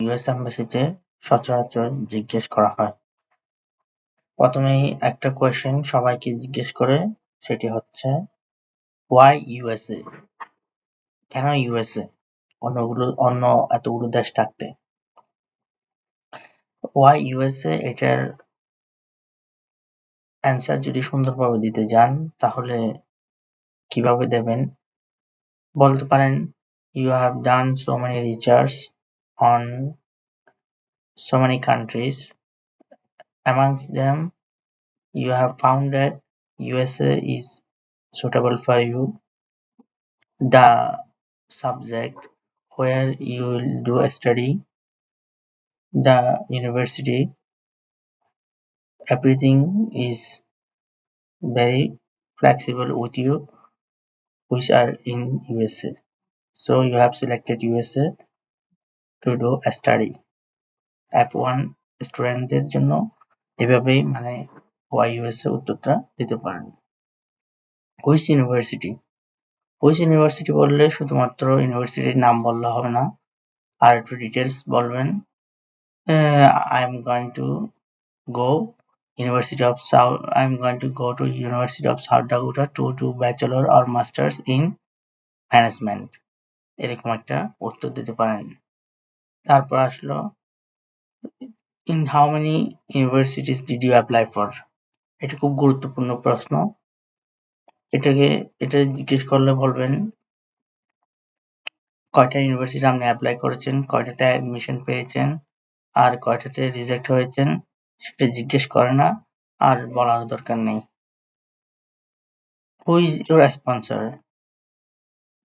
US এম্বাসিতে সচরাচর জিজ্ঞেস করা হয়। প্রথমেই একটা কোয়েশ্চেন সবাইকে জিজ্ঞেস করে, সেটি হচ্ছে ওয়াই ইউএসএ? কেন ইউএসএ অন্য এতগুলো দেশ থাকতে? ওয়াই ইউএসএ এটার অ্যান্সার যদি সুন্দরভাবে দিতে যান তাহলে কিভাবে দেবেন? বলতে পারেন you have done so many research on so many countries. Amongst them, you have found that USA is suitable for you. The subject where you will do a study, the university, everything is very flexible with you, which are in USA. So you have selected USA to do a study. F1 স্টুডেন্টদের জন্য এভাবেই Y USA উত্তরটা দিতে পারেন। Which university? Which university বললে শুধুমাত্র ইউনিভার্সিটির নাম বললে হবে না, আর একটু ডিটেলস বলবেন। I am going to go to University of South Dakota to do bachelor or masters in management, এরকম একটা উত্তর দিতে পারেন। তারপর আসলো in how many universities did you apply for? এটা খুব গুরুত্বপূর্ণ প্রশ্ন। এটা জিজ্ঞেস করলে বলবেন কয়টা ইউনিভার্সিটি আপনি অ্যাপ্লাই করেছেন, কয়টাতে অ্যাডমিশন পেয়েছেন, আর কয়টাতে রিজেক্ট হয়েছেন সেটা জিজ্ঞেস করে না, আর বলার দরকার নেই। Who is your sponsor?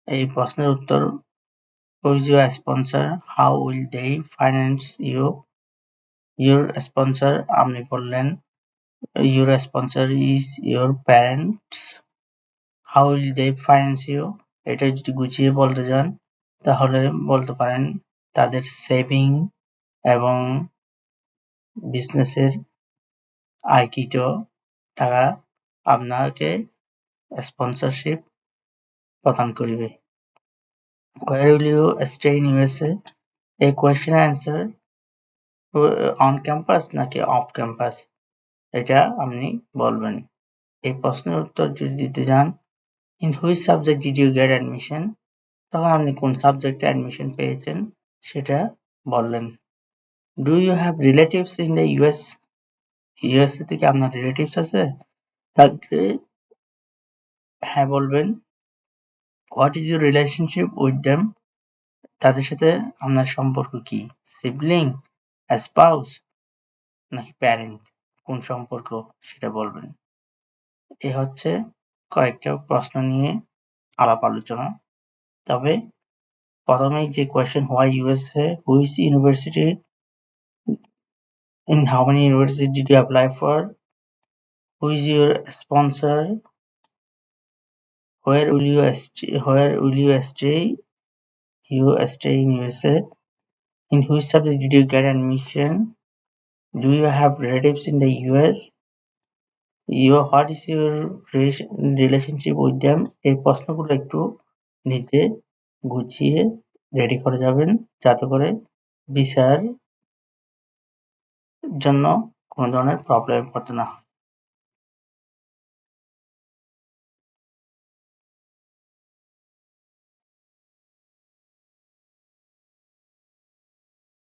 এই প্রশ্নের উত্তর who is your sponsor, how will they finance you? Your sponsor আপনি বললেন your sponsor is your parents, how will they finance you? এটা যদি গুছিয়ে বলতে যান তাহলে বলতে পারেন তাদের সেভিং এবং বিজনেসের আয়কৃত টাকা আপনাকে স্পন্সরশিপ প্রদান করিবে। Where will you stay in USA? এই কোয়েশ্চেনের অ্যান্সার অন ক্যাম্পাস নাকি অফ ক্যাম্পাস এটা আপনি বলবেন। এই প্রশ্নের উত্তর যদি দিতে যান in which subject did you get admission, তখন আপনি কোন সাবজেক্টে অ্যাডমিশন পেয়েছেন সেটা বললেন। Do you have relatives in the US? USA থেকে আপনার রিলেটিভস আছে? থাকলে হ্যাঁ বলবেন। What is your relationship with them? তাদের সাথে আপনার সম্পর্ক কি? সিবলিং, স্পাউস নাকি প্যারেন্ট? কোন সম্পর্ক সেটা বলবেন। এ হচ্ছে কয়েকটা প্রশ্ন নিয়ে আলাপ আলোচনা। তবে প্রথমেই যে question why USA, which university, in how many universities did you apply for, who is your sponsor, where will you stay, you stay in USA, in which subject did you get admission, do you have relatives in the US, what is your relationship with them? এই প্রশ্নগুলো একটু নিজে গুছিয়ে ready করে যাবেন যাতে করে ভিসার জন্য কোনো ধরনের প্রবলেমে পড়তে না হয়।